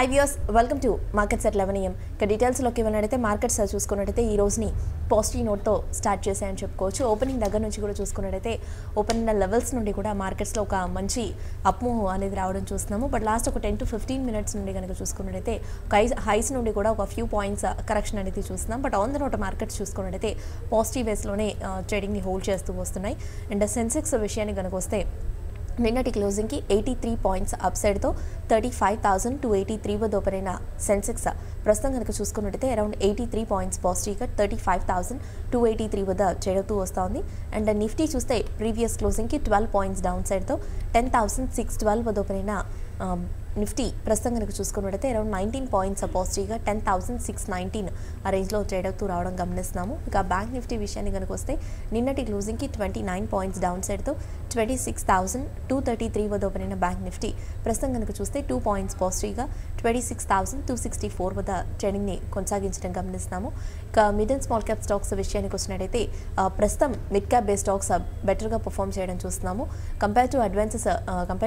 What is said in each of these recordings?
High viewers welcome to markets at 11 AM. ఇక డీటెయిల్స్లోకి వెళ్ళినట్టయితే మార్కెట్స్ చూసుకున్నట్టయితే ఈ రోజుని పాజిటివ్ నోట్తో స్టార్ట్ చేశాయని చెప్పుకోవచ్చు. ఓపెనింగ్ దగ్గర నుంచి కూడా చూసుకున్నట్టయితే ఓపెనింగ్ లెవెల్స్ నుండి కూడా మార్కెట్స్లో ఒక మంచి అప్మూవ్ అనేది రావడం చూస్తున్నాము. బట్ లాస్ట్ ఒక 10 to 15 మినిట్స్ నుండి కనుక చూసుకున్నట్టయితే హైస్ నుండి కూడా ఒక ఫ్యూ పాయింట్స్ కరెక్షన్ అనేది చూస్తున్నాం. But on the note markets చూసుకున్నట్టయితే పాజిటివ్ వేస్లోనే ట్రేడింగ్ని హోల్డ్ చేస్తూ వస్తున్నాయి. అండ్ సెన్సెక్స్ విషయాన్ని కనుక వస్తే నిన్నటి క్లోజింగ్కి 83 పాయింట్స్ అప్సైడ్తో 35,283 వద్ద ఓపెన్ అయిన సెన్సెక్స్ ప్రస్తుతం కనుక చూసుకున్నట్టయితే అరౌండ్ 83 పాయింట్స్ పాజిటివ్గా 35,283 వద్ద ట్రేడ్ అవుతూ వస్తుంది. అండ్ నిఫ్టీ చూస్తే ప్రీవియస్ క్లోజింగ్కి 12 పాయింట్స్ డౌన్ సైడ్తో 10,612 వద్ద ఓపెన్ అయిన నిఫ్టీ ప్రస్తుతం కనుక చూసుకున్నట్టయితే అరౌండ్ 19 పాయింట్స్ పాజిటివ్గా 10,619 ఆ రేంజ్లో ట్రేడ్ అవుతూ రావడం గమనిస్తున్నాము. ఇక బ్యాంక్ నిఫ్టీ విషయాన్ని కనుక వస్తే నిన్నటి క్లోజింగ్కి 29 పాయింట్స్ డౌన్ సైడ్తో 26,233 వద్ద ఓపెన్ అయిన బ్యాంక్ నిఫ్టీ ప్రస్తుతం కనుక చూస్తే 2 పాయింట్స్ పాజిటివ్గా 26,264 వద్ద ట్రేడింగ్ని కొనసాగించడం గమనిస్తున్నాము. ఇక mid and small cap stocks విషయానికి వచ్చినట్టయితే ప్రస్తుతం మిడ్ క్యాప్ బేస్ స్టాక్స్ బెటర్గా పర్ఫామ్ చేయడం చూస్తున్నాము. కంపేర్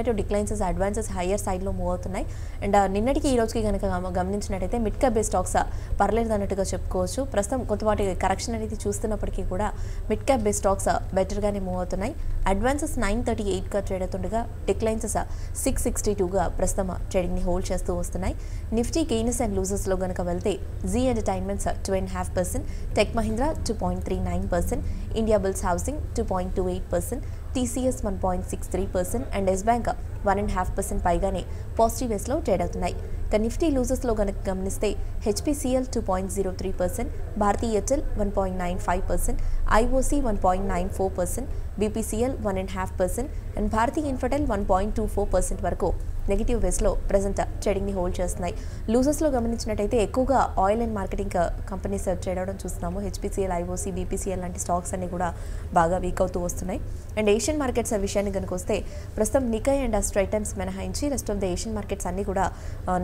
టు డిక్లైన్సెస్ అడ్వాన్సెస్ హయ్యర్ సైడ్లో మూవ్ అవుతున్నాయి. అండ్ నిన్నటికి ఈ రోజుకి కనుక గమనించినట్టయితే మిడ్ క్యాప్ బేస్ స్టాక్స్ పర్లేదు అన్నట్టుగా చెప్పుకోవచ్చు. ప్రస్తుతం కొంతవాటి కరెక్షన్ అనేది చూస్తున్నప్పటికీ కూడా మిడ్ క్యాప్ బేస్ స్టాక్స్ బెటర్గానే మూవ్ అవుతున్నాయి. అడ్వాన్సెస్ 938గా ట్రేడ్ అవుతుండగా డిక్లైన్సెస్ 662గా ప్రస్తుతం ట్రేడింగ్ని హోల్డ్ చేస్తూ వస్తున్నాయి. నిఫ్టీ గెయినర్స్ అండ్ లూజర్స్లో కనుక వెళ్తే Zee entertainments 2.5%, tech Mahindra 2.39%, Indiabulls housing 2.28%, టీసీఎస్ 1.63% అండ్ ఎస్ బ్యాంక్ 1.5% పైగానే పాజిటివ్ వేస్లో ట్రేడ్ అవుతున్నాయి. ఇక నిఫ్టీ లూజర్స్లో కనుక గమనిస్తే HPCL 2.03%, Bharti Airtel 1.95%, IOC 1.94%, BPCL 1.5% and Bharti Infratel 1.24% వరకు నెగిటివ్ వేస్లో ప్రజెంట్ ట్రేడింగ్ని హోల్డ్ చేస్తున్నాయి. లూజర్స్లో గమనించినట్టయితే ఎక్కువగా oil and marketing companies trade అవడం చూస్తున్నాము. హెచ్పిసిఎల్, ఐఓసీ, బీపీసీఎల్ లాంటి స్టాక్స్ అన్ని కూడా బాగా వీక్ అవుతూ వస్తున్నాయి. అండ్ ఏషియన్ మార్కెట్స్ విషయాన్ని కనుక వస్తే ప్రస్తుతం నికై అండ్ స్ట్రైట్ టైమ్స్ మినహాయించి rest of the Asian markets అన్ని కూడా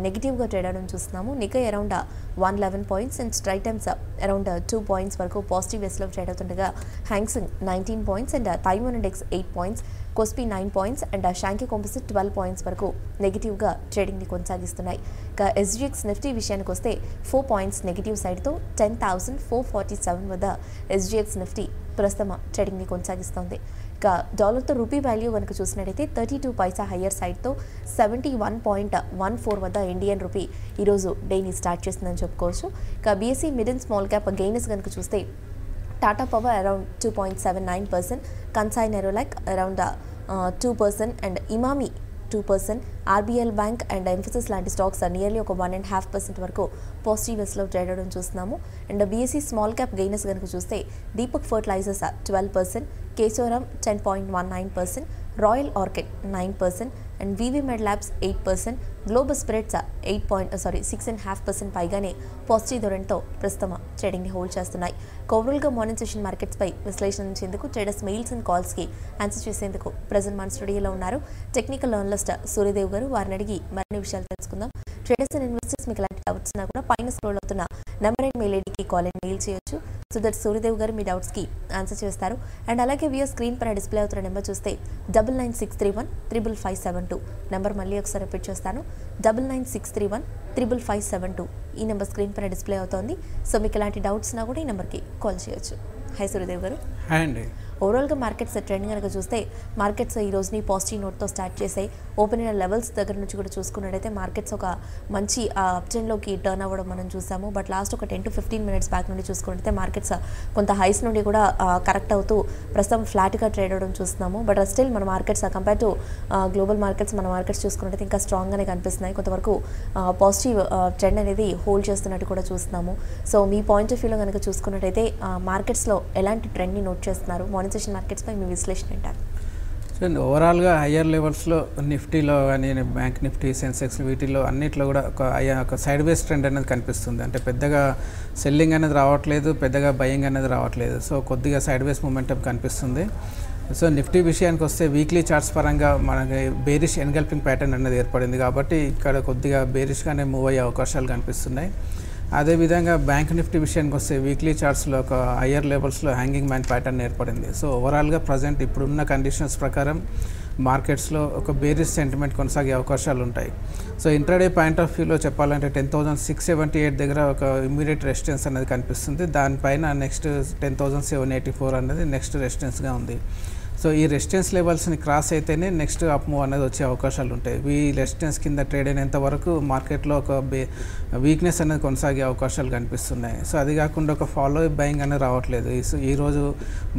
నెగిటివ్గా ట్రేడ్ అవడం చూస్తున్నాము. Nikkei around 111 points and Straits Times around 2 points వరకు పాజిటివ్ వేస్లో ట్రేడ్ అవుతుండగా హ్యాంగ్సింగ్ 19 points and Taiwan index 8 points, KOSPI 9 points and Shanghai composite 12 points వరకు నెగిటివ్గా ట్రేడింగ్ని కొనసాగిస్తున్నాయి. ఇక ఎస్జీఎక్స్ నిఫ్టీ విషయానికి వస్తే 4 పాయింట్స్ నెగిటివ్ సైడ్తో 10,447 వద్ద ఎస్జీఎక్స్ నిఫ్టీ ప్రస్తుతం ట్రేడింగ్ని కొనసాగిస్తోంది. ఇక డాలర్తో రూపీ వాల్యూ కనుక చూసినట్టయితే 32 పైసా హయ్యర్ సైడ్తో 71.14 వద్ద ఇండియన్ రూపీ ఈరోజు డేని స్టార్ట్ చేస్తుందని చెప్పుకోవచ్చు. ఇక BSE mid and small cap gainers కనుక చూస్తే Tata power around 2.79%, Kansai Nerolac around 2% and Emami 2%, RBL bank and Mphasis లాంటి స్టాక్స్ నియర్లీ ఒక 1.5% వరకు పాజిటివ్ వేస్లో ట్రేడ్ అవడం చూస్తున్నాము. And BSE small cap gainers కనుక చూస్తే Deepak fertilisers 12%, Kesoram 10.19%, royal orchid 9% and Vivimed labs 8%, global spirits 6.5% పైగానే పాజిటివ్ ధోరణితో ప్రస్తుతం ట్రేడింగ్ని హోల్డ్ చేస్తున్నాయి. ఓవరాల్గా మార్నింగ్ సెషన్ మార్కెట్స్పై విశ్లేషించేందుకు ట్రేడర్స్ మెయిల్స్ అండ్ కాల్స్కి ఆన్సర్ చేసేందుకు ప్రజెంట్ మన స్టూడియోలో ఉన్నారు టెక్నికల్ అనలిస్ట్ సూర్యదేవ్ గారు. వారిని అడిగి మరిన్ని విషయాలు తెలుసుకుందాం. ట్రేడర్స్ అండ్ ఇన్వెస్టర్స్ మీకు ఎలాంటి డౌట్స్ ఉన్నా కూడా పైన స్క్రోల్ అవుతున్న నెంబర్ అండ్ మెయిల్ ఐడికి కాల్ అండ్ మెయిల్ చేయొచ్చు. సో దట్ సూర్యదేవ్ గారు మీ డౌట్స్కి ఆన్సర్ చేస్తారు. అండ్ అలాగే వ్యూయర్ స్క్రీన్ పైన డిస్ప్లే అవుతున్న నెంబర్ చూస్తే 9963155572 నెంబర్ మళ్ళీ ఒకసారి రిపీట్ చేస్తాను, 9963155572 ఈ నెంబర్ స్క్రీన్ పైన డిస్ప్లే అవుతోంది. సో మీకు ఎలాంటి డౌట్స్ ఉన్నా కూడా ఈ నెంబర్కి కాల్ చేయొచ్చు. హై సూర్యదేవ్ గారు. హాయ్ అండి. ఓవరాల్గా మార్కెట్స్ ట్రెండ్ కనుక చూస్తే మార్కెట్స్ ఈ రోజుని పాజిటివ్ నోట్తో స్టార్ట్ చేసాయి. ఓపెన్ అయిన లెవెల్స్ దగ్గర నుంచి కూడా చూసుకున్నట్టయితే మార్కెట్స్ ఒక మంచి అప్ ట్రెండ్లోకి టర్న్ అవ్వడం మనం చూసాము. బట్ లాస్ట్ ఒక 10 to 15 మినిట్స్ బ్యాక్ నుండి చూసుకున్నట్టయితే మార్కెట్స్ కొంత హైస్ నుండి కూడా కరెక్ట్ అవుతూ ప్రస్తుతం ఫ్లాట్గా ట్రేడ్ అవ్వడం చూస్తున్నాము. బట్ స్టిల్ మన markets compare to global markets మన మార్కెట్స్ చూసుకున్నట్టయితే ఇంకా స్ట్రాంగ్గానే కనిపిస్తున్నాయి. కొంతవరకు పాజిటివ్ ట్రెండ్ అనేది హోల్డ్ చేస్తున్నట్టు కూడా చూస్తున్నాము. సో మీ పాయింట్ ఆఫ్ వ్యూలో కనుక చూసుకున్నట్టయితే మార్కెట్స్లో ఎలాంటి ట్రెండ్ని నోట్ చేస్తున్నారు? మార్నింగ్ సెషన్ మార్కెట్స్పై మీ విశ్లేషణ ఏంటారు? సో ఓవరాల్గా హయ్యర్ లెవెల్స్లో నిఫ్టీలో కానీ బ్యాంక్ నిఫ్టీ, సెన్సెక్స్ వీటిలో అన్నిట్లో కూడా ఒక సైడ్ వేస్ ట్రెండ్ అనేది కనిపిస్తుంది. అంటే పెద్దగా సెల్లింగ్ అనేది రావట్లేదు, పెద్దగా బయింగ్ అనేది రావట్లేదు. సో కొద్దిగా సైడ్ వేస్ మూమెంటం కనిపిస్తుంది. సో నిఫ్టీ విషయానికి వస్తే వీక్లీ చార్ట్స్ పరంగా మనకి బేరిష్ ఎన్గల్పింగ్ ప్యాటర్న్ అనేది ఏర్పడింది కాబట్టి ఇక్కడ కొద్దిగా బేరిష్గానే మూవ్ అయ్యే అవకాశాలు కనిపిస్తున్నాయి. అదేవిధంగా బ్యాంక్ నిఫ్టీ విషయానికి వస్తే వీక్లీ చార్ట్స్లో ఒక హయ్యర్ లెవెల్స్లో హ్యాంగింగ్ మ్యాన్ ప్యాటర్న్ ఏర్పడింది. సో ఓవరాల్గా ప్రజెంట్ ఇప్పుడున్న కండిషన్స్ ప్రకారం మార్కెట్స్లో ఒక బేరిష్ సెంటిమెంట్ కొనసాగే అవకాశాలు ఉంటాయి. సో ఇంట్రాడే పాయింట్ ఆఫ్ వ్యూలో చెప్పాలంటే 10,678 దగ్గర ఒక ఇమ్మీడియట్ రెసిస్టెన్స్ అనేది కనిపిస్తుంది. దానిపైన నెక్స్ట్ 10,784 అనేది నెక్స్ట్ రెసిస్టెన్స్గా ఉంది. సో ఈ రెసిస్టెన్స్ లెవెల్స్ని క్రాస్ అయితేనే నెక్స్ట్ అప్ మూవ్ అనేది వచ్చే అవకాశాలు ఉంటాయి. ఈ రెసిస్టెన్స్ కింద ట్రేడ్ అయినంత వరకు మార్కెట్లో ఒక వీక్నెస్ అనేది కొనసాగే అవకాశాలు కనిపిస్తున్నాయి. సో అది కాకుండా ఒక ఫాలో బయింగ్ అనేది రావట్లేదు. ఈరోజు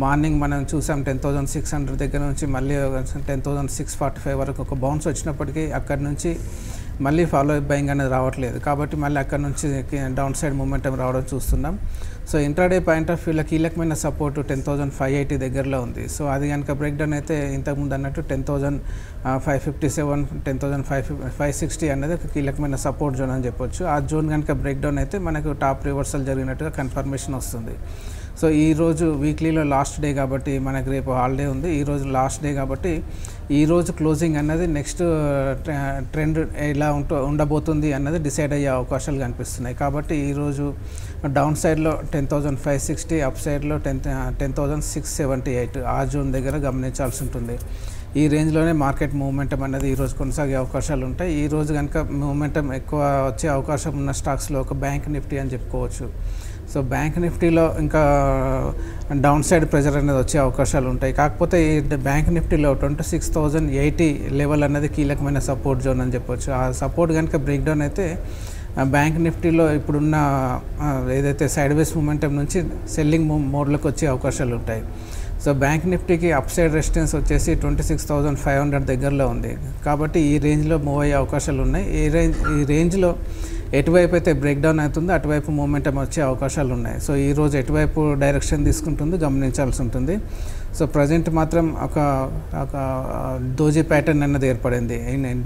మార్నింగ్ మనం చూసాం 10,600 దగ్గర నుంచి మళ్ళీ 10,645 వరకు ఒక బౌన్స్ వచ్చినప్పటికీ అక్కడి నుంచి మళ్ళీ ఫాలో బయింగ్ అనేది రావట్లేదు. కాబట్టి మళ్ళీ అక్కడ నుంచి డౌన్ సైడ్ మూమెంటం రావడం చూస్తున్నాం. సో ఇంట్రాడే పాయింట్ ఆఫ్ వ్యూలో కీలకమైన సపోర్టు 10,580 దగ్గరలో ఉంది. సో అది కనుక బ్రేక్ డౌన్ అయితే ఇంతకుముందు అన్నట్టు 10,557 10,560 అనేది ఒక కీలకమైన సపోర్ట్ జోన్ అని చెప్పొచ్చు. ఆ జోన్ కనుక బ్రేక్ డౌన్ అయితే మనకు టాప్ రివర్సల్ జరిగినట్టుగా కన్ఫర్మేషన్ వస్తుంది. సో ఈరోజు వీక్లీలో లాస్ట్ డే కాబట్టి మనకు రేపు హాలిడే ఉంది. ఈరోజు లాస్ట్ డే కాబట్టి ఈరోజు క్లోజింగ్ అన్నది నెక్స్ట్ ట్రెండ్ ఎలా ఉండబోతుంది అన్నది డిసైడ్ అయ్యే అవకాశాలు కనిపిస్తున్నాయి. కాబట్టి ఈరోజు డౌన్ సైడ్లో 10,560, అప్ సైడ్లో 10,678 ఆ జోన్ దగ్గర గమనించాల్సి ఉంటుంది. ఈ రేంజ్లోనే మార్కెట్ మూవ్మెంటం అనేది ఈరోజు కొనసాగే అవకాశాలు ఉంటాయి. ఈరోజు కనుక మూవ్మెంటం ఎక్కువ వచ్చే అవకాశం ఉన్న స్టాక్స్లో ఒక బ్యాంక్ నిఫ్టీ అని చెప్పుకోవచ్చు. సో బ్యాంక్ నిఫ్టీలో ఇంకా డౌన్ సైడ్ ప్రెజర్ అనేది వచ్చే అవకాశాలు ఉంటాయి. కాకపోతే ఈ బ్యాంక్ నిఫ్టీలో 26,080 లెవెల్ అనేది కీలకమైన సపోర్ట్ జోన్ అని చెప్పొచ్చు. ఆ సపోర్ట్ కనుక బ్రేక్ డౌన్ అయితే బ్యాంక్ నిఫ్టీలో ఇప్పుడున్న ఏదైతే సైడ్ వేస్ మూమెంటం నుంచి సెల్లింగ్ మోడ్లోకి వచ్చే అవకాశాలు ఉంటాయి. సో బ్యాంక్ నిఫ్టీకి అప్ సైడ్ రెసిస్టెన్స్ వచ్చేసి 26,500 దగ్గరలో ఉంది. కాబట్టి ఈ రేంజ్లో మూవ్ అయ్యే అవకాశాలు ఉన్నాయి. ఈ రేంజ్లో ఎటువైపు అయితే బ్రేక్ డౌన్ అవుతుందో అటువైపు మూమెంటం వచ్చే అవకాశాలు ఉన్నాయి. సో ఈరోజు ఎటువైపు డైరెక్షన్ తీసుకుంటుందో గమనించాల్సి ఉంటుంది. సో ప్రజెంట్ మాత్రం ఒక దోజీ ప్యాటర్న్ అన్నది ఏర్పడింది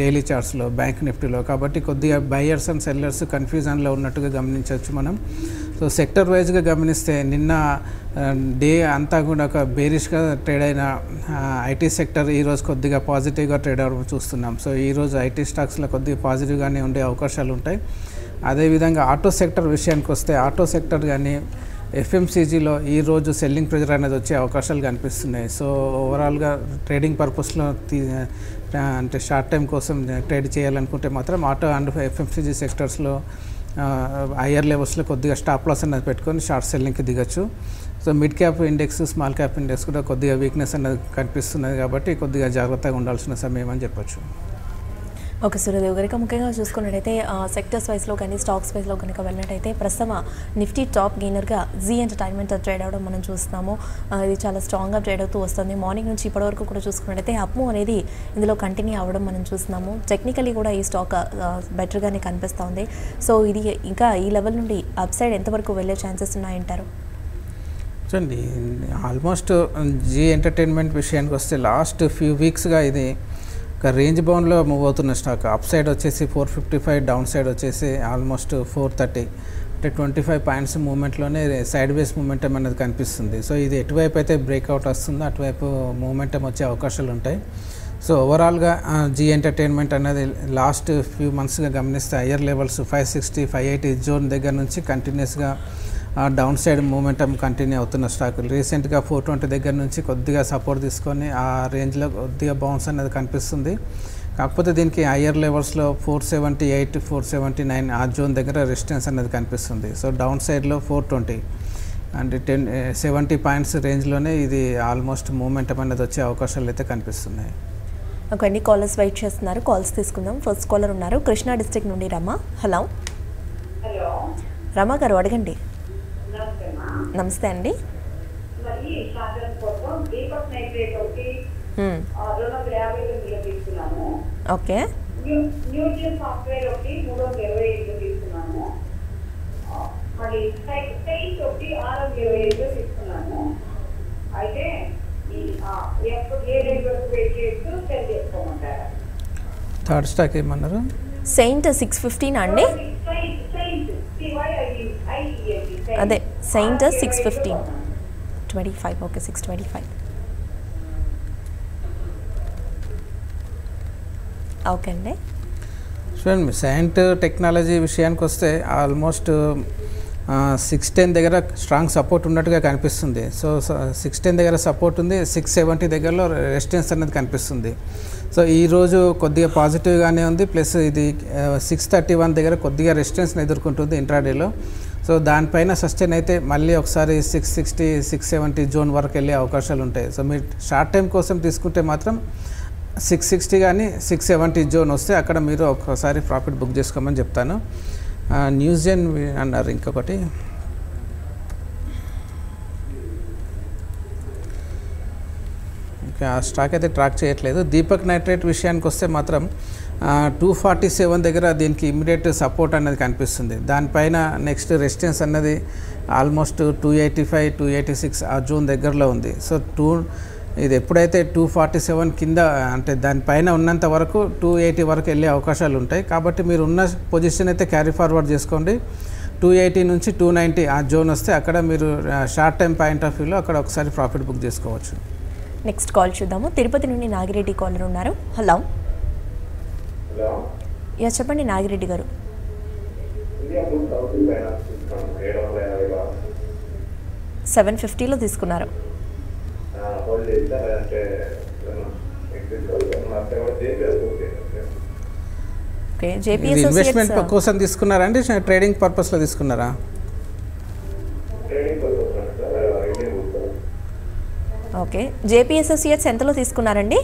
డైలీ చార్ట్స్లో బ్యాంక్ నిఫ్టీలో. కాబట్టి కొద్దిగా బయర్స్ అండ్ సెల్లర్స్ కన్ఫ్యూజన్లో ఉన్నట్టుగా గమనించవచ్చు మనం. సో సెక్టర్ వైజ్గా గమనిస్తే నిన్న డే అంతా కూడా ఒక బేరిష్గా ట్రేడ్ అయిన ఐటీ సెక్టర్ ఈరోజు కొద్దిగా పాజిటివ్గా ట్రేడ్ అవ్వడం చూస్తున్నాం. సో ఈరోజు ఐటీ స్టాక్స్లో కొద్దిగా పాజిటివ్గానే ఉండే అవకాశాలు ఉంటాయి. అదేవిధంగా ఆటో సెక్టర్ విషయానికి వస్తే ఆటో సెక్టర్ కానీ ఎఫ్ఎంసీజీలో ఈరోజు సెల్లింగ్ ప్రెజర్ అనేది వచ్చే అవకాశాలు కనిపిస్తున్నాయి. సో ఓవరాల్గా ట్రేడింగ్ పర్పస్లో అంటే షార్ట్ టైం కోసం ట్రేడ్ చేయాలనుకుంటే మాత్రం ఆటో అండ్ ఎఫ్ఎంసీజీ సెక్టర్స్లో హయ్యర్ లెవెల్స్లో కొద్దిగా స్టాప్ లాస్ అనేది పెట్టుకొని షార్ట్ సెల్లింగ్కి దిగచ్చు. So mid cap index, small cap index కూడా కొద్దిగా వీక్నెస్ అనేది కనిపిస్తున్నది. కాబట్టి కొద్దిగా జాగ్రత్తగా ఉండాల్సిన సమయం అని చెప్పొచ్చు. ఓకే సూర్యదేవ్ గారు, ముఖ్యంగా చూసుకున్నట్టయితే సెక్టర్స్ వైస్లో కానీ స్టాక్స్ వైస్లో కనుక వెళ్ళినట్టయితే ప్రస్తుతం నిఫ్టీ టాప్ గెయినర్గా జీ ఎంటర్టైన్మెంట్ ట్రేడ్ అవ్వడం మనం చూస్తున్నాము. ఇది చాలా స్ట్రాంగ్గా ట్రేడ్ అవుతూ వస్తుంది. మార్నింగ్ నుంచి ఇప్పటివరకు కూడా చూసుకున్నట్టయితే అప్ మూవ్ అనేది ఇందులో కంటిన్యూ అవ్వడం మనం చూస్తున్నాము. టెక్నికలీ కూడా ఈ స్టాక్ బెటర్గానే కనిపిస్తూ ఉంది. సో ఇది ఇంకా ఈ లెవెల్ నుండి అప్ సైడ్ ఎంతవరకు వెళ్ళే ఛాన్సెస్ ఉన్నాయంటారు? చూడండి, ఆల్మోస్ట్ జీ ఎంటర్టైన్మెంట్ విషయానికి వస్తే లాస్ట్ ఫ్యూ వీక్స్గా ఇది ఒక రేంజ్ బౌండ్లో మూవ్ అవుతున్న స్టాక్. అప్ సైడ్ వచ్చేసి 455, డౌన్ సైడ్ వచ్చేసి ఆల్మోస్ట్ 430, అంటే 25 పాయింట్స్ మూమెంట్లోనే సైడ్ వేస్ మూమెంటం అనేది కనిపిస్తుంది. సో ఇది ఎటువైపు అయితే బ్రేక్అవుట్ వస్తుందో అటువైపు మూమెంటం వచ్చే అవకాశాలు ఉంటాయి. సో ఓవరాల్గా జీ ఎంటర్టైన్మెంట్ అనేది లాస్ట్ ఫ్యూ మంత్స్గా గమనిస్తే హయ్యర్ లెవెల్స్ 560, 580 జోన్ దగ్గర నుంచి కంటిన్యూస్గా డౌన్ సైడ్ మూమెంటం కంటిన్యూ అవుతున్న స్టాక్. రీసెంట్గా 420 దగ్గర నుంచి కొద్దిగా సపోర్ట్ తీసుకొని ఆ రేంజ్లో కొద్దిగా బౌన్స్ అనేది కనిపిస్తుంది. కాకపోతే దీనికి హయ్యర్ లెవెల్స్లో 478, 479 ఆ జోన్ దగ్గర రెసిస్టెన్స్ అనేది కనిపిస్తుంది. సో డౌన్ సైడ్లో 420 అండ్ 70 పాయింట్స్ రేంజ్లోనే ఇది ఆల్మోస్ట్ మూమెంటం అనేది వచ్చే అవకాశాలు అయితే కనిపిస్తున్నాయి. ఓకే అండి, కాలర్స్ వెయిట్ చేస్తున్నారు. కాల్స్ తీసుకుందాం. ఫస్ట్ కాలర్ ఉన్నారు కృష్ణా డిస్ట్రిక్ట్ నుండి రమ. హలో రమ గారు, అడగండి. నమస్తే అండి. ఓకే, థర్డ్ స్టాక్ ఏమన్నారు? సెయింట్ 615 అండి. అదే సెయింట్ 615 25. ఓకే, 625. ఓకే అండి. చూడండి, సెయింట్ టెక్నాలజీ విషయానికి వస్తే ఆల్మోస్ట్ 610 దగ్గర స్ట్రాంగ్ సపోర్ట్ ఉన్నట్టుగా కనిపిస్తుంది. సో 610 దగ్గర సపోర్ట్ ఉంది, 670 దగ్గరలో రెసిస్టెన్స్ అనేది కనిపిస్తుంది. సో ఈరోజు కొద్దిగా పాజిటివ్గానే ఉంది, ప్లస్ ఇది 631 దగ్గర కొద్దిగా రెసిస్టెన్స్ని ఎదుర్కొంటుంది ఇంట్రాడేలో. సో దానిపైన సస్టైన్ అయితే మళ్ళీ ఒకసారి 660 670 జోన్ వరకు వెళ్ళే అవకాశాలు ఉంటాయి. సో మీరు షార్ట్ టైం కోసం తీసుకుంటే మాత్రం 660 కానీ 670 జోన్ వస్తే అక్కడ మీరు ఒకసారి ప్రాఫిట్ బుక్ చేసుకోమని చెప్తాను. న్యూజెన్ అన్నారు ఇంకొకటి. ఆ స్టాక్ అయితే ట్రాక్ చేయట్లేదు. దీపక్ నైట్రేట్ విషయానికి వస్తే మాత్రం 247 దగ్గర దీనికి ఇమ్మీడియట్ సపోర్ట్ అనేది కనిపిస్తుంది. దానిపైన నెక్స్ట్ రెసిస్టెన్స్ అన్నది ఆల్మోస్ట్ 285 286 ఆ జోన్ దగ్గరలో ఉంది. సో ఇది ఎప్పుడైతే 247 కింద అంటే దానిపైన ఉన్నంత వరకు 280 వరకు వెళ్ళే అవకాశాలు ఉంటాయి. కాబట్టి మీరు ఉన్న పొజిషన్ అయితే క్యారీ ఫార్వర్డ్ చేసుకోండి. 280 నుంచి 290 ఆ జోన్ వస్తే అక్కడ మీరు షార్ట్ టైం పాయింట్ ఆఫ్ వ్యూలో అక్కడ ఒకసారి ప్రాఫిట్ బుక్ చేసుకోవచ్చు. నెక్స్ట్ కాల్ చూద్దాము. తిరుపతి నుండి నాగిరెడ్డి కాలర్ ఉన్నారు. హలో. యా చెప్పండి నాగిరెడ్డి గారు. 750లో తీసుకున్నారు. ఓకే, జేపీఎస్ ఇన్వెస్ట్మెంట్ కోసం తీసుకున్నారా అండి, ట్రేడింగ్ పర్పస్లో తీసుకున్నారా? ఓకే, జేపీ అసోసియేట్స్ ఎంతలో తీసుకున్నారండి?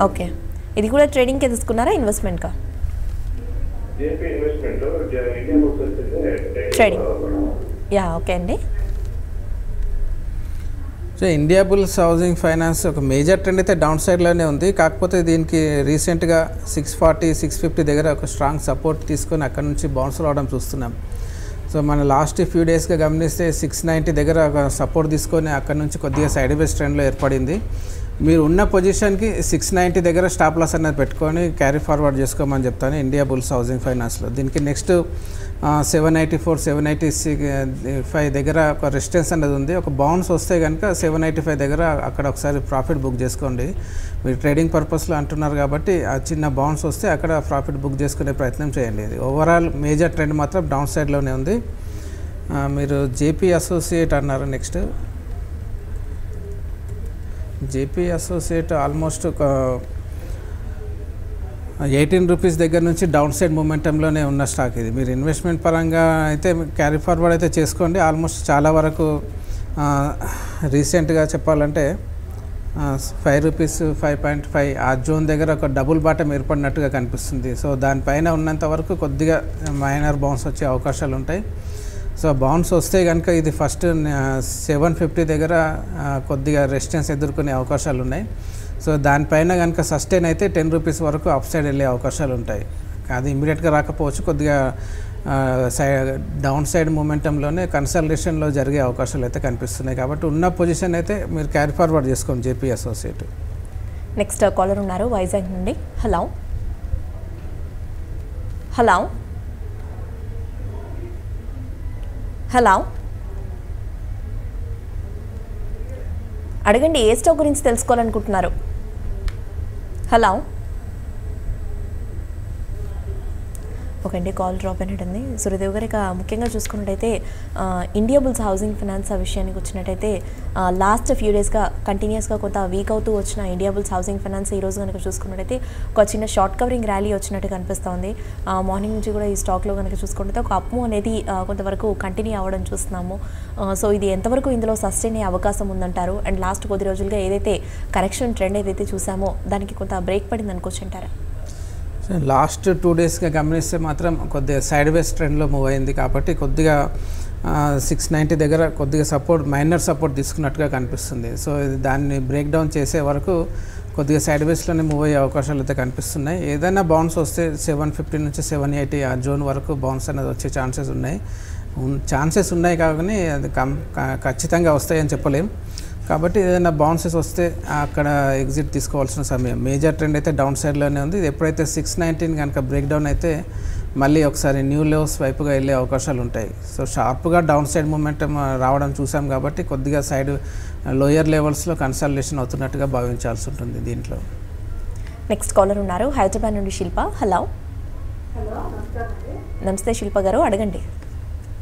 ఓకే, ఇది కూడా ట్రేడింగ్కే తీసుకున్నారా ఇన్వెస్ట్మెంట్కా? ట్రేడింగ్. యా ఓకే అండి. So India bulls housing finance ఒక మేజర్ ట్రెండ్ అయితే డౌన్ సైడ్లోనే ఉంది. కాకపోతే దీనికి రీసెంట్గా 640 650 దగ్గర ఒక స్ట్రాంగ్ సపోర్ట్ తీసుకొని అక్కడ నుంచి బౌన్స్ రావడం చూస్తున్నాం. సో మన లాస్ట్ ఫ్యూ డేస్గా గమనిస్తే 690 దగ్గర ఒక సపోర్ట్ తీసుకొని అక్కడ నుంచి కొద్దిగా సైడ్ వేస్ ట్రెండ్లో ఏర్పడింది. మీరు ఉన్న పొజిషన్కి 690 దగ్గర స్టాప్ లాస్ అనేది పెట్టుకొని క్యారీ ఫార్వర్డ్ చేసుకోమని చెప్తాను ఇండియా బుల్స్ హౌసింగ్ ఫైనాన్స్లో. దీనికి నెక్స్ట్ 784 785 దగ్గర ఒక రెసిస్టెన్స్ అనేది ఉంది. ఒక బౌన్స్ వస్తే కనుక 785 దగ్గర అక్కడ ఒకసారి ప్రాఫిట్ బుక్ చేసుకోండి. మీరు ట్రేడింగ్ పర్పస్లో అంటున్నారు కాబట్టి ఆ చిన్న బౌన్స్ వస్తే అక్కడ ప్రాఫిట్ బుక్ చేసుకునే ప్రయత్నం చేయండి. ఓవరాల్ మేజర్ ట్రెండ్ మాత్రం డౌన్ సైడ్లోనే ఉంది. మీరు జేపీ అసోసియేట్ అన్నారు. నెక్స్ట్ జేపీ అసోసియేట్ ఆల్మోస్ట్ ఒక 18 రూపీస్ దగ్గర నుంచి డౌన్ సైడ్ మూమెంటంలోనే ఉన్న స్టాక్ ఇది. మీరు ఇన్వెస్ట్మెంట్ పరంగా అయితే క్యారీ ఫార్వర్డ్ అయితే చేసుకోండి. ఆల్మోస్ట్ చాలా వరకు రీసెంట్గా చెప్పాలంటే 5 రూపీస్ 5.5 ఆ జోన్ దగ్గర ఒక డబుల్ బాటం ఏర్పడినట్టుగా కనిపిస్తుంది. సో దానిపైన ఉన్నంత వరకు కొద్దిగా మైనర్ బౌన్స్ వచ్చే అవకాశాలు ఉంటాయి. సో బౌన్స్ వస్తే కనుక ఇది ఫస్ట్ 750 దగ్గర కొద్దిగా రెసిస్టెన్స్ ఎదుర్కొనే అవకాశాలు ఉన్నాయి. సో దానిపైన కనుక సస్టైన్ అయితే 10 రూపీస్ వరకు అప్ సైడ్ వెళ్ళే అవకాశాలు ఉంటాయి. అది ఇమీడియట్గా రాకపోవచ్చు, కొద్దిగా డౌన్ సైడ్ మూమెంటంలోనే కన్సల్టేషన్లో జరిగే అవకాశాలు అయితే కనిపిస్తున్నాయి. కాబట్టి ఉన్న పొజిషన్ అయితే మీరు క్యారీ ఫార్వర్డ్ చేసుకోండి జేపీ అసోసియేట్. నెక్స్ట్ కాలర్ ఉన్నారు వైజాగ్ నుండి. హలో. హలో. హలో, అడగండి ఏ స్టాక్ గురించి తెలుసుకోవాలనుకుంటున్నారు? హలో. ఓకే అండి, కాల్ డ్రాప్ అయినట్టుంది. సూర్యదేవ్ గారు, ఇక ముఖ్యంగా చూసుకున్నట్టయితే ఇండియా బుల్స్ హౌసింగ్ ఫైనాన్స్ ఆ విషయానికి వచ్చినట్టయితే లాస్ట్ ఫ్యూ డేస్గా కంటిన్యూస్గా కొంత వీక్ అవుతూ వచ్చిన ఇండియా బుల్స్ హౌసింగ్ ఫైనాన్స్ ఈరోజు కనుక చూసుకున్నట్టయితే ఒక చిన్న షార్ట్ కవరింగ్ ర్యాలీ వచ్చినట్టు కనిపిస్తుంది. మార్నింగ్ నుంచి కూడా ఈ స్టాక్లో కనుక చూసుకుంటే ఒక అప్ము అనేది కొంతవరకు కంటిన్యూ అవ్వడం చూస్తున్నాము. సో ఇది ఎంతవరకు ఇందులో సస్టైన్ అయ్యే అవకాశం ఉందంటారు? అండ్ లాస్ట్ కొద్ది రోజులుగా ఏదైతే కరెక్షన్ ట్రెండ్ ఏదైతే చూసామో దానికి కొంత బ్రేక్ పడింది అనుకోవచ్చు అంటారా? లాస్ట్ 2 డేస్గా గమనిస్తే మాత్రం కొద్దిగా సైడ్ వేస్ ట్రెండ్లో మూవ్ అయింది. కాబట్టి కొద్దిగా 690 దగ్గర కొద్దిగా సపోర్ట్, మైనర్ సపోర్ట్ తీసుకున్నట్టుగా కనిపిస్తుంది. సో దాన్ని బ్రేక్ డౌన్ చేసే వరకు కొద్దిగా సైడ్ వేస్లోనే మూవ్ అయ్యే అవకాశాలు అయితే కనిపిస్తున్నాయి. ఏదైనా బౌన్స్ వస్తే 750 నుంచి 780 ఆ జోన్ వరకు బౌన్స్ అనేది వచ్చే ఛాన్సెస్ ఉన్నాయి కానీ అది ఖచ్చితంగా వస్తాయని చెప్పలేం. కాబట్టి ఏదైనా బౌన్సెస్ వస్తే అక్కడ ఎగ్జిట్ తీసుకోవాల్సిన సమయం. మేజర్ ట్రెండ్ అయితే డౌన్ సైడ్లోనే ఉంది. ఇది ఎప్పుడైతే 619 కనుక బ్రేక్ డౌన్ అయితే మళ్ళీ ఒకసారి న్యూ లెవెల్స్ వైపుగా వెళ్ళే అవకాశాలు ఉంటాయి. సో షార్ప్గా డౌన్ సైడ్ మూమెంటం రావడం చూసాం కాబట్టి కొద్దిగా సైడ్ లోయర్ లెవెల్స్లో కన్సల్టేషన్ అవుతున్నట్టుగా భావించాల్సి ఉంటుంది దీంట్లో. నెక్స్ట్ కాలర్ ఉన్నారు హైదరాబాద్ నుండి శిల్ప. హలో. హలో నమస్కారం అండి. నమస్తే శిల్ప గారు, అడగండి.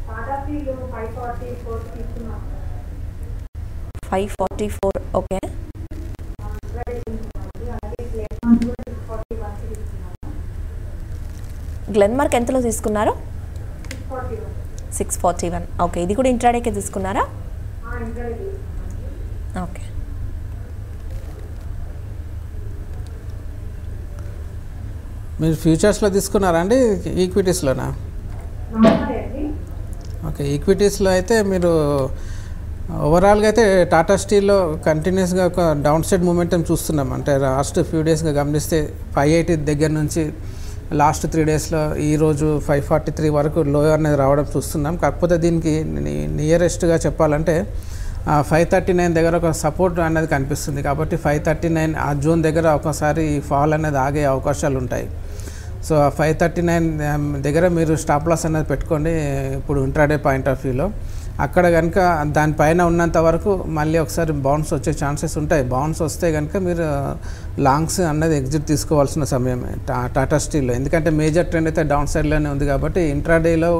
టాటా స్టీల్ 544 తీసుకున్నాం. 544. ఓకే. అలాగే గ్లెన్మార్క్ కూడా 641 తీసుకున్నాను. గ్లెన్మార్క్ ఎంతలో తీసుకున్నారు? 641. 641. ఓకే, ఇది కూడా ఇంట్రాడేకే తీసుకున్నారా? ఇంట్రాడే తీసుకున్నాను. ఓకే. మీరు ఫ్యూచర్స్లో తీసుకున్నారా అండి, ఈక్విటీస్లోనా? నమస్తే అండి. ఓకే, ఈక్విటీస్లో అయితే మీరు ఓవరాల్గా అయితే టాటా స్టీల్లో కంటిన్యూస్గా ఒక డౌన్ సైడ్ మూమెంటం చూస్తున్నాం. అంటే లాస్ట్ ఫ్యూ డేస్గా గమనిస్తే 580 దగ్గర నుంచి లాస్ట్ 3 డేస్లో ఈరోజు 543 వరకు లో అనేది రావడం చూస్తున్నాం. కాకపోతే దీనికి నియరెస్ట్గా చెప్పాలంటే 539 దగ్గర ఒక సపోర్ట్ అనేది కనిపిస్తుంది. కాబట్టి 539 ఆ జోన్ దగ్గర ఒకసారి ఫాల్ అనేది ఆగే అవకాశాలు ఉంటాయి. సో 539 దగ్గర మీరు స్టాప్ లాస్ అనేది పెట్టుకోండి ఇప్పుడు ఇంట్రాడే పాయింట్ ఆఫ్ వ్యూలో. అక్కడ కనుక దానిపైన ఉన్నంత వరకు మళ్ళీ ఒకసారి బౌన్స్ వచ్చే ఛాన్సెస్ ఉంటాయి. బౌన్స్ వస్తే కనుక మీరు లాంగ్స్ అన్నది ఎగ్జిట్ తీసుకోవాల్సిన సమయమే టాటా స్టీల్లో. ఎందుకంటే మేజర్ ట్రెండ్ అయితే డౌన్ సైడ్లోనే ఉంది. కాబట్టి ఇంట్రాడేలో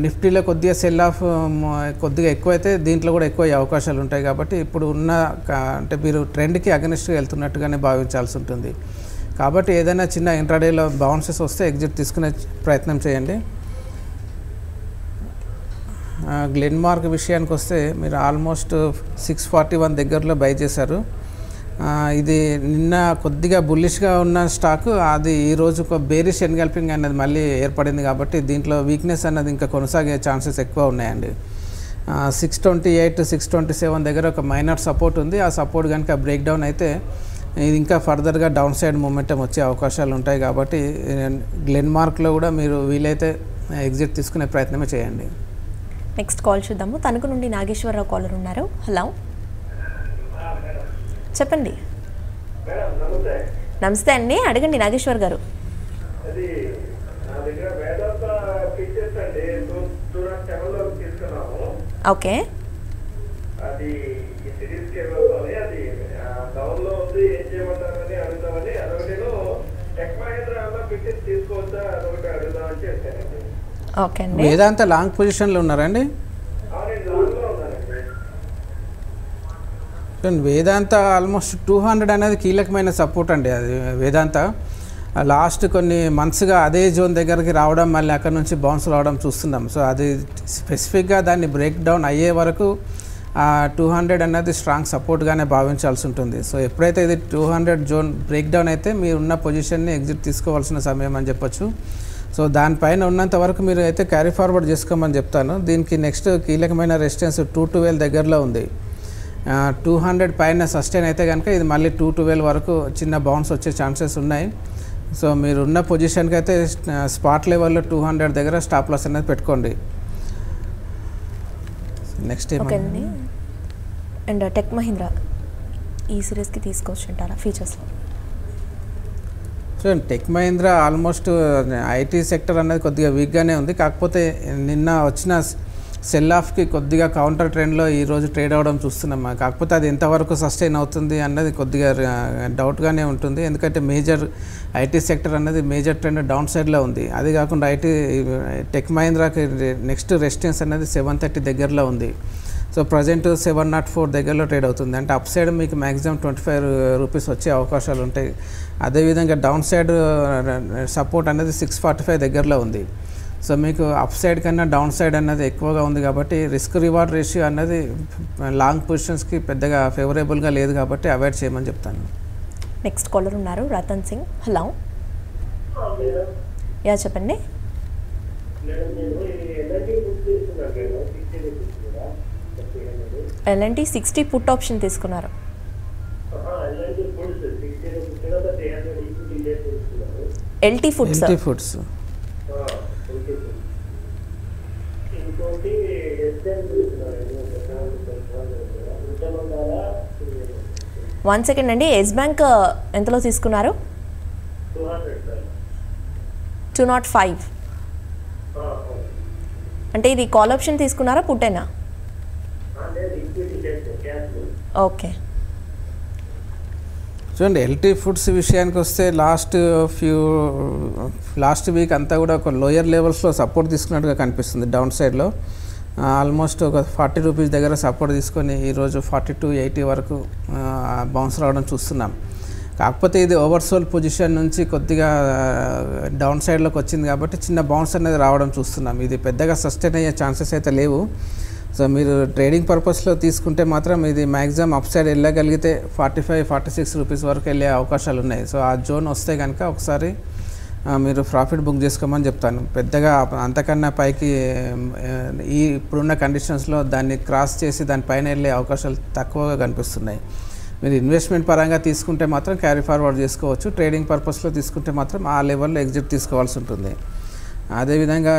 నిఫ్టీలో కొద్దిగా సెల్ ఆఫ్ కొద్దిగా ఎక్కువైతే దీంట్లో కూడా ఎక్కువ అవకాశాలు ఉంటాయి. కాబట్టి ఇప్పుడు ఉన్న అంటే మీరు ట్రెండ్కి అగెనిస్ట్గా వెళ్తున్నట్టుగానే భావించాల్సి ఉంటుంది. కాబట్టి ఏదైనా చిన్న ఇంట్రాడేలో బౌన్సెస్ వస్తే ఎగ్జిట్ తీసుకునే ప్రయత్నం చేయండి. గ్లెన్మార్క్ విషయానికి వస్తే మీరు ఆల్మోస్ట్ 641 దగ్గరలో బై చేశారు. ఇది నిన్న కొద్దిగా బుల్లిష్గా ఉన్న స్టాక్ అది ఈరోజు ఒక బేరిష్ ఎన్గల్పింగ్ అనేది మళ్ళీ ఏర్పడింది. కాబట్టి దీంట్లో వీక్నెస్ అన్నది ఇంకా కొనసాగే ఛాన్సెస్ ఎక్కువ ఉన్నాయండి. 628, 627 దగ్గర ఒక మైనర్ సపోర్ట్ ఉంది. ఆ సపోర్ట్ కనుక బ్రేక్ డౌన్ అయితే ఇది ఇంకా ఫర్దర్గా డౌన్ సైడ్ మూమెంటం వచ్చే అవకాశాలు ఉంటాయి. కాబట్టి గ్లెన్మార్క్లో కూడా మీరు వీలైతే ఎగ్జిట్ తీసుకునే ప్రయత్నమే చేయండి. నెక్స్ట్ కాల్ చూద్దాము. తణుకు నుండి నాగేశ్వరరావు కాలర్ ఉన్నారు. హలో, చెప్పండి. నమస్తే అండి, అడగండి నాగేశ్వర్ గారు. ఓకే. ఓకే అండి. వేదాంత లాంగ్ పొజిషన్లో ఉన్నారండి? వేదాంత ఆల్మోస్ట్ 200 అనేది కీలకమైన సపోర్ట్ అండి. అది వేదాంత లాస్ట్ కొన్ని మంత్స్గా అదే జోన్ దగ్గరికి రావడం, మళ్ళీ అక్కడ నుంచి బౌన్స్ రావడం చూస్తున్నాం. సో అది స్పెసిఫిక్గా దాన్ని బ్రేక్ డౌన్ అయ్యే వరకు 200 అన్నది స్ట్రాంగ్ సపోర్ట్గానే భావించాల్సి ఉంటుంది. సో ఎప్పుడైతే ఇది 200 జోన్ బ్రేక్ డౌన్ అయితే మీరు ఉన్న పొజిషన్ని ఎగ్జిట్ తీసుకోవాల్సిన సమయం అని చెప్పొచ్చు. సో దానిపైన ఉన్నంత వరకు మీరు అయితే క్యారీ ఫార్వర్డ్ చేసుకోమని చెప్తాను. దీనికి నెక్స్ట్ కీలకమైన రెసిస్టెన్స్ 212 దగ్గరలో ఉంది. 200 పైన సస్టైన్ అయితే కనుక ఇది మళ్ళీ 212 వరకు చిన్న బౌన్స్ వచ్చే ఛాన్సెస్ ఉన్నాయి. సో మీరు ఉన్న పొజిషన్కి అయితే స్పాట్ లెవెల్లో 200 దగ్గర స్టాప్ లాస్ అనేది పెట్టుకోండి. నెక్స్ట్ ఓకే అండి. అండ్ టెక్ మహీంద్రా ఈ సిరీస్కి తీసుకొచ్చుంటారా ఫీచర్స్లో? So tech Mahindra almost IT sector అనేది కొద్దిగా వీక్గానే ఉంది. కాకపోతే నిన్న వచ్చిన సెల్ ఆఫ్కి కొద్దిగా కౌంటర్ ట్రెండ్లో ఈరోజు ట్రేడ్ అవ్వడం చూస్తున్నాం. కాకపోతే అది ఎంతవరకు సస్టైన్ అవుతుంది అన్నది కొద్దిగా డౌట్గానే ఉంటుంది. ఎందుకంటే మేజర్ ఐటీ సెక్టర్ అన్నది మేజర్ ట్రెండ్ డౌన్ సైడ్లో ఉంది. అది కాకుండా టెక్ మహీంద్రాకి నెక్స్ట్ రెసిస్టెన్స్ అనేది 730 దగ్గరలో ఉంది. సో ప్రజెంట్ 704 దగ్గరలో ట్రేడ్ అవుతుంది. అంటే అప్ సైడ్ మీకు మ్యాక్సిమం 25 రూపీస్ వచ్చే అవకాశాలు ఉంటాయి. అదేవిధంగా డౌన్ సైడ్ సపోర్ట్ అనేది 645 దగ్గరలో ఉంది. సో మీకు అప్ సైడ్ కన్నా డౌన్ సైడ్ అన్నది ఎక్కువగా ఉంది. కాబట్టి రిస్క్ రివార్డ్ రేషియో అన్నది లాంగ్ పొజిషన్స్కి పెద్దగా ఫేవరబుల్గా లేదు. కాబట్టి అవాయిడ్ చేయమని చెప్తాను. నెక్స్ట్ కాలర్ ఉన్నారు రతన్ సింగ్. హలో, యా చెప్పండి. ఎల్ఎన్టీ 60 పుట్ ఆప్షన్ తీసుకున్నారు. LT foods. వన్ సెకండ్ అండి. ఎస్ బ్యాంక్ ఎంతలో తీసుకున్నారు? 205. అంటే ఇది కాల్ ఆప్షన్ తీసుకున్నారా పుట్టేనా? ఓకే. చూడండి ఎల్టీ ఫుడ్స్ విషయానికి వస్తే లాస్ట్ వీక్ అంతా కూడా ఒక లోయర్ లెవెల్స్లో సపోర్ట్ తీసుకున్నట్టుగా కనిపిస్తుంది డౌన్ సైడ్లో. ఆల్మోస్ట్ ఒక 40 రూపీస్ దగ్గర సపోర్ట్ తీసుకొని ఈరోజు 42.80 వరకు బౌన్స్ రావడం చూస్తున్నాం. కాకపోతే ఇది ఓవర్సోల్ పొజిషన్ నుంచి కొద్దిగా డౌన్ సైడ్లోకి వచ్చింది కాబట్టి చిన్న బౌన్స్ అనేది రావడం చూస్తున్నాం. ఇది పెద్దగా సస్టైన్ అయ్యే ఛాన్సెస్ అయితే లేవు. సో మీరు ట్రేడింగ్ పర్పస్లో తీసుకుంటే మాత్రం ఇది మ్యాక్సిమం అప్ సైడ్ వెళ్ళగలిగితే 45-46 రూపీస్ వరకు వెళ్ళే అవకాశాలు ఉన్నాయి. సో ఆ జోన్ వస్తే కనుక ఒకసారి మీరు ప్రాఫిట్ బుక్ చేసుకోమని చెప్తాను. పెద్దగా అంతకన్నా పైకి ఇప్పుడున్న కండిషన్స్లో దాన్ని క్రాస్ చేసి దానిపైన వెళ్ళే అవకాశాలు తక్కువగా కనిపిస్తున్నాయి. మీరు ఇన్వెస్ట్మెంట్ పరంగా తీసుకుంటే మాత్రం క్యారీ ఫార్వర్డ్ చేసుకోవచ్చు. ట్రేడింగ్ పర్పస్లో తీసుకుంటే మాత్రం ఆ లెవెల్లో ఎగ్జిట్ తీసుకోవాల్సి ఉంటుంది. అదేవిధంగా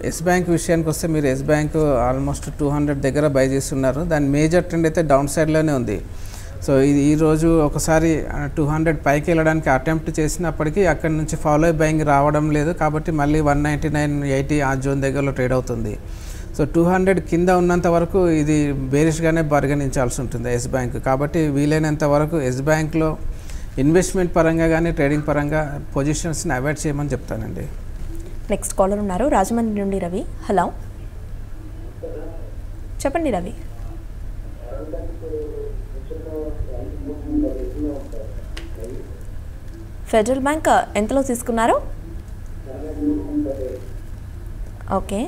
ఎస్ బ్యాంక్ విషయానికి వస్తే మీరు ఎస్ బ్యాంక్ ఆల్మోస్ట్ 200 దగ్గర బై చేస్తున్నారు. దాని మేజర్ ట్రెండ్ అయితే డౌన్ సైడ్లోనే ఉంది. సో ఇది ఈరోజు ఒకసారి 200 పైకి వెళ్ళడానికి అటెంప్ట్ చేసినప్పటికీ అక్కడి నుంచి ఫాలో బయింగ్ రావడం లేదు కాబట్టి మళ్ళీ 199.80 ఆ జోన్ దగ్గరలో ట్రేడ్ అవుతుంది. సో 200 కింద ఉన్నంత వరకు ఇది బేరిష్గానే పరిగణించాల్సి ఉంటుంది ఎస్ బ్యాంక్. కాబట్టి వీలైనంత వరకు ఎస్ బ్యాంక్లో ఇన్వెస్ట్మెంట్ పరంగా కానీ ట్రేడింగ్ పరంగా పొజిషన్స్ని అవాయిడ్ చేయమని చెప్తానండి. నెక్స్ట్ కాలర్ ఉన్నారు రాజమండ్రి నుండి రవి. హలో, చెప్పండి రవి. ఫెడరల్ బ్యాంక్ ఎంతలో తీసుకున్నారు? Okay,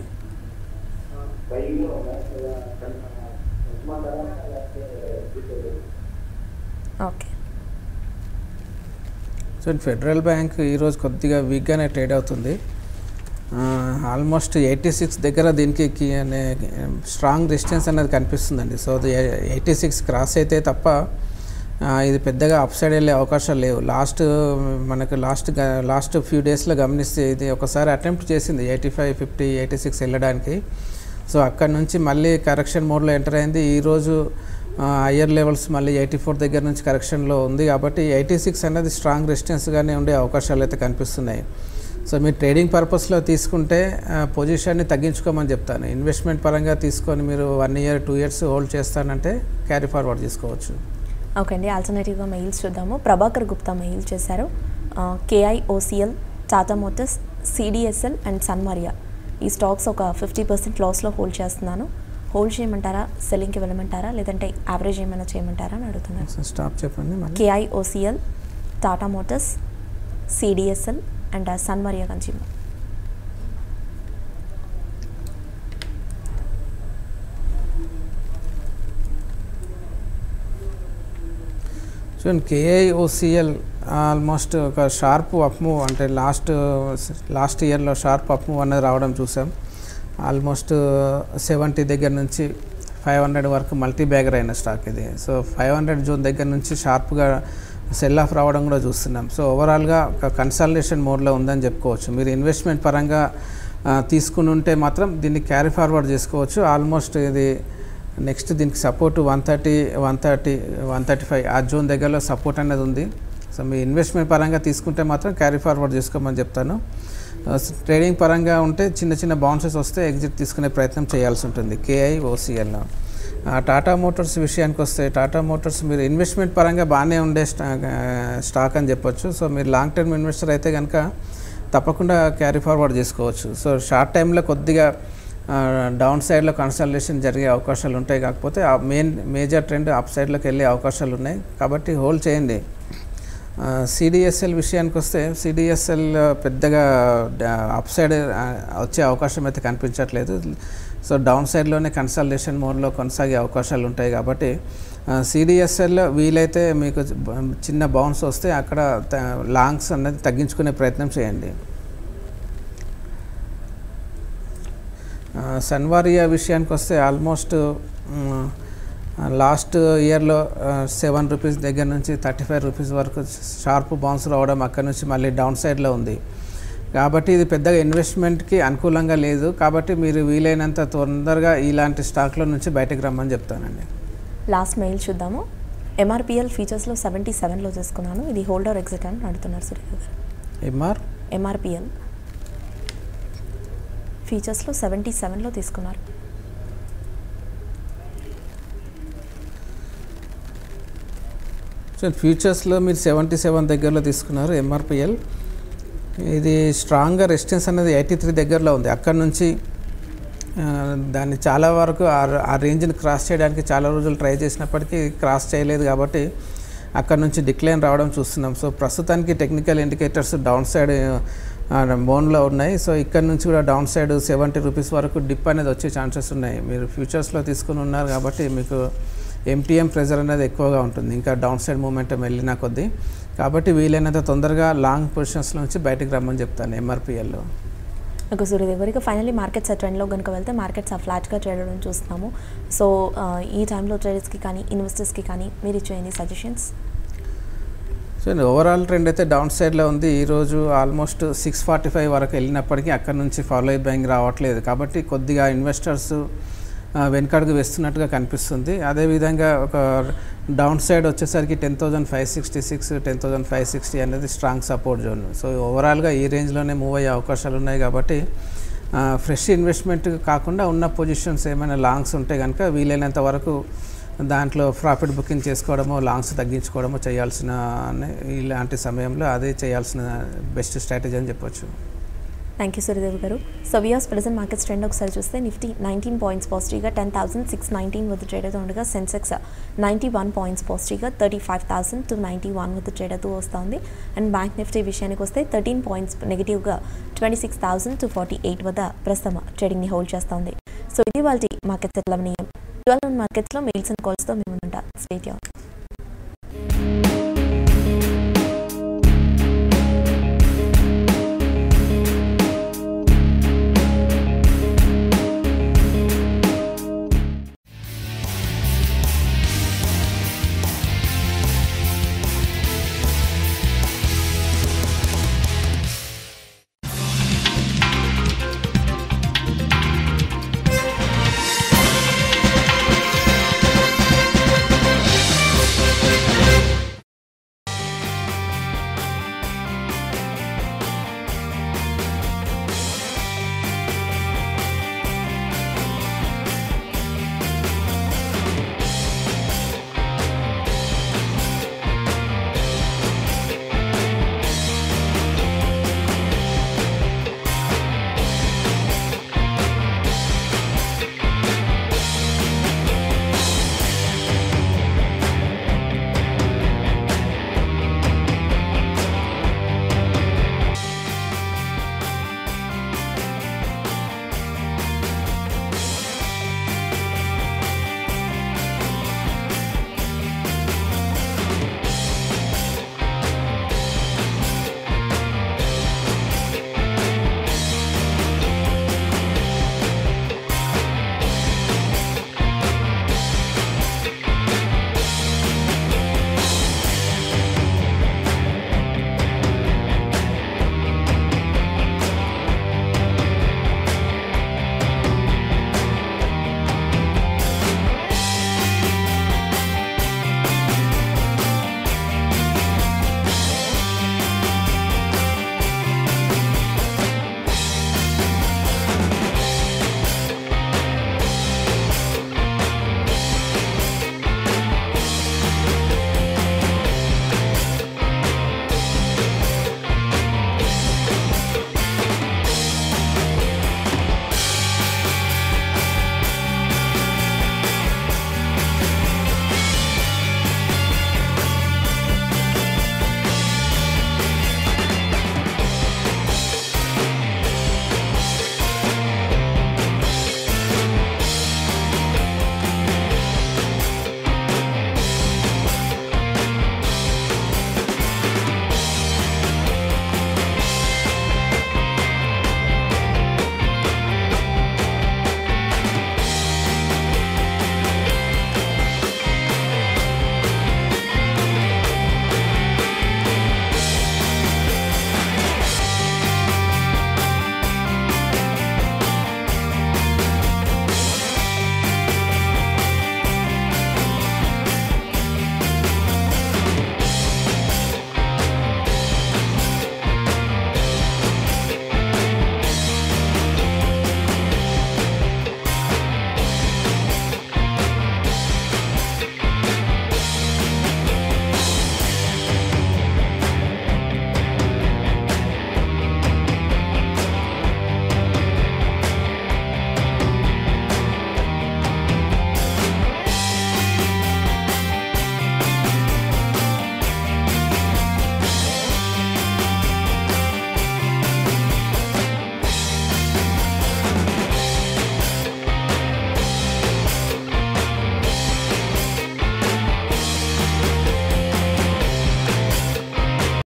okay. So federal bank ఈరోజు కొద్దిగా వీక్గానే ట్రేడ్ అవుతుంది. ఆల్మోస్ట్ 86 దగ్గర దీనికి స్ట్రాంగ్ రెసిస్టెన్స్ అనేది కనిపిస్తుందండి. సో 86 క్రాస్ అయితే తప్ప ఇది పెద్దగా అప్ సైడ్ వెళ్ళే అవకాశాలు లేవు. లాస్ట్ ఫ్యూ డేస్లో గమనిస్తే ఇది ఒకసారి అటెంప్ట్ చేసింది 85, 50, 86 వెళ్ళడానికి. సో అక్కడ నుంచి మళ్ళీ కరెక్షన్ మోడ్లో ఎంటర్ అయింది. ఈరోజు హయ్యర్ లెవెల్స్ మళ్ళీ 84 దగ్గర నుంచి కరెక్షన్లో ఉంది కాబట్టి 86 అనేది స్ట్రాంగ్ రెసిస్టెన్స్గానే ఉండే అవకాశాలు అయితే కనిపిస్తున్నాయి. సో మీరు ట్రేడింగ్ పర్పస్లో తీసుకుంటే పొజిషన్ని తగ్గించుకోమని చెప్తాను. ఇన్వెస్ట్మెంట్ పరంగా తీసుకొని మీరు 1 year 2 years హోల్డ్ చేస్తానంటే క్యారీ ఫార్వర్డ్ తీసుకోవచ్చు. ఓకే అండి, ఆల్టర్నేటివ్గా మెయిల్స్ చూద్దాము. ప్రభాకర్ గుప్తా మెయిల్ చేశారు. KIOCL, Tata motors, CDSL and Sanwaria ఈ స్టాక్స్ ఒక 50% లాస్లో హోల్డ్ చేస్తున్నాను. హోల్డ్ చేయమంటారా, సెల్లింగ్కి వెళ్ళమంటారా, లేదంటే యావరేజ్ ఏమైనా చేయమంటారా అని అడుగుతున్నాను. స్టాప్ చెప్పండి. KIOCL, Tata motors, CDSL and Sanwaria consumer. చూడండి, KIOCL ఆల్మోస్ట్ ఒక షార్ప్ అప్ మూవ్ అంటే లాస్ట్ ఇయర్లో షార్ప్ అప్ మూవ్ అనేది రావడం చూసాం. ఆల్మోస్ట్ 70 దగ్గర నుంచి 500 వరకు మల్టీ బ్యాగర్ అయిన స్టాక్ ఇది. సో 500 జోన్ దగ్గర నుంచి షార్ప్గా సెల్ ఆఫ్ రావడం కూడా చూస్తున్నాం. సో ఓవరాల్గా ఒక కన్సాలిడేషన్ మోడ్లో ఉందని చెప్పుకోవచ్చు. మీరు ఇన్వెస్ట్మెంట్ పరంగా తీసుకుని ఉంటే మాత్రం దీన్ని క్యారీ ఫార్వర్డ్ చేసుకోవచ్చు. ఆల్మోస్ట్ ఇది నెక్స్ట్ దీనికి సపోర్ట్ 130, 135 ఆ జోన్ దగ్గరలో సపోర్ట్ అనేది ఉంది. సో మీ ఇన్వెస్ట్మెంట్ పరంగా తీసుకుంటే మాత్రం క్యారీ ఫార్వర్డ్ చేసుకోమని చెప్తాను. ట్రేడింగ్ పరంగా ఉంటే చిన్న బౌన్సెస్ వస్తే ఎగ్జిట్ తీసుకునే ప్రయత్నం చేయాల్సి ఉంటుంది KIOCL. టాటా మోటార్స్ విషయానికి వస్తే టాటా మోటార్స్ మీరు ఇన్వెస్ట్మెంట్ పరంగా బాగానే ఉండే స్టాక్ అని చెప్పొచ్చు. సో మీరు లాంగ్ టర్మ్ ఇన్వెస్టర్ అయితే కనుక తప్పకుండా క్యారీ ఫార్వర్డ్ చేసుకోవచ్చు. సో షార్ట్ టైంలో కొద్దిగా డౌన్ సైడ్లో కన్సల్టేషన్ జరిగే అవకాశాలు ఉంటాయి. కాకపోతే ఆ మేజర్ ట్రెండ్ అప్ సైడ్లోకి వెళ్ళే అవకాశాలు ఉన్నాయి కాబట్టి హోల్డ్ చేయండి. CDSL విషయానికి వస్తే CDSL పెద్దగా అప్ సైడ్ వచ్చే అవకాశం అయితే కనిపించట్లేదు. సో డౌన్ సైడ్లోనే కన్సల్టేషన్ మోడ్లో కొనసాగే అవకాశాలు ఉంటాయి కాబట్టి CDSL వీలైతే మీకు చిన్న బౌన్స్ వస్తే అక్కడ లాంగ్స్ అనేది తగ్గించుకునే ప్రయత్నం చేయండి. సన్మారియా విషయానికి వస్తే ఆల్మోస్ట్ లాస్ట్ ఇయర్లో 7 రూపీస్ దగ్గర నుంచి 35 రూపీస్ వరకు షార్ప్ బౌన్స్ రావడం అక్కడ నుంచి మళ్ళీ డౌన్ సైడ్లో ఉంది కాబట్టి ఇది పెద్దగా ఇన్వెస్ట్మెంట్కి అనుకూలంగా లేదు. కాబట్టి మీరు వీలైనంత తొందరగా ఇలాంటి స్టాక్లో నుంచి బయటకు రమ్మని చెప్తానండి. లాస్ట్ మెయిల్ చూద్దాము. MRPL ఫీచర్స్లో 77లో తీసుకున్నాను. ఇది హోల్డర్ ఎగ్జిట్ అని అడుగుతున్నారు సురేఖ గారు. MRPL ఫీచర్స్లో 77లో తీసుకున్నారు. సో సో ఫ్యూచర్స్లో మీరు 77 దగ్గరలో తీసుకున్నారు ఎంఆర్పిఎల్. ఇది స్ట్రాంగ్గా రెసిస్టెన్స్ అనేది 83 దగ్గరలో ఉంది. అక్కడ నుంచి దాన్ని చాలా వరకు ఆ రేంజ్ని క్రాస్ చేయడానికి చాలా రోజులు ట్రై చేసినప్పటికీ క్రాస్ చేయలేదు కాబట్టి అక్కడ నుంచి డిక్లైన్ రావడం చూస్తున్నాం. సో ప్రస్తుతానికి టెక్నికల్ ఇండికేటర్స్ డౌన్ సైడ్ బోన్లో ఉన్నాయి. సో ఇక్కడ నుంచి కూడా డౌన్ సైడ్ 70 రూపీస్ వరకు డిప్ అనేది వచ్చే ఛాన్సెస్ ఉన్నాయి. మీరు ఫ్యూచర్స్లో తీసుకుని ఉన్నారు కాబట్టి మీకు ఎంటీఎం ప్రెజర్ అనేది ఎక్కువగా ఉంటుంది ఇంకా డౌన్ సైడ్ మూమెంటం వెళ్ళిన కొద్దీ. కాబట్టి వీలైనంత తొందరగా లాంగ్ పొజిషన్స్ నుంచి బయటకు రమ్మని చెప్తాను ఎంఆర్పిఎల్లో. ఓకే సూర్యదేవ్ గారు, ఇక ఫైనల్లీ మార్కెట్స్ ట్రెండ్లో కనుక వెళ్తే మార్కెట్స్ ఫ్లాట్గా ట్రేడ్ అవ్వడం చూస్తున్నాము. సో ఈ టైంలో ట్రేడర్స్కి కానీ ఇన్వెస్టర్స్కి కానీ మీరు ఇచ్చే any suggestions? So overall trend అయితే డౌన్ సైడ్లో ఉంది. ఈరోజు ఆల్మోస్ట్ 645 వరకు వెళ్ళినప్పటికీ అక్కడ నుంచి ఫాలో అయి బ్యాంక్ రావట్లేదు. కాబట్టి కొద్దిగా ఇన్వెస్టర్స్ వెనకడుగు వేస్తున్నట్టుగా కనిపిస్తుంది. అదేవిధంగా ఒక డౌన్ సైడ్ వచ్చేసరికి 10,566 10,560 అనేది స్ట్రాంగ్ సపోర్ట్ జోన్. సో ఓవరాల్గా ఈ రేంజ్లోనే మూవ్ అయ్యే అవకాశాలు ఉన్నాయి. కాబట్టి ఫ్రెష్ ఇన్వెస్ట్మెంట్ కాకుండా ఉన్న పొజిషన్స్ ఏమైనా లాంగ్స్ ఉంటే కనుక వీలైనంత వరకు దాంట్లో ప్రాఫిట్ బుకింగ్ చేసుకోవడమో లాంగ్స్ తగ్గించుకోవడమో చేయాల్సిన ఇలాంటి సమయంలో అదే చేయాల్సిన బెస్ట్ స్ట్రాటజీ అని చెప్పొచ్చు. థ్యాంక్ యూ సూర్యదేవ్ గారు. సో వియాస్ ప్రెజెంట్ మార్కెట్స్ ట్రెండ్ ఒకసారి చూస్తే నిఫ్టీ 19 పాయింట్స్ పాజిటివ్గా 10,619 వద్ద ట్రేడ్ అవుతూ ఉండగా సెన్సెక్స్ 91 పాయింట్స్ పాజిటివ్గా 35,291 వద్ద ట్రేడ్ అవుతూ వస్తుంది. అండ్ బ్యాంక్ నిఫ్టీ విషయానికి వస్తే 13 పాయింట్స్ నెగిటివ్గా 26,248 వద్ద ప్రస్తుతం ట్రేడింగ్ని హోల్డ్ చేస్తుంది. సో ఇది వాళ్ళ మార్కెట్స్ ఎట్లా ఉన్నాయి. 12 మార్కెట్స్లో మెయిల్స్ అండ్ కాల్స్తో మేము ఉంటాం. Stay tuned.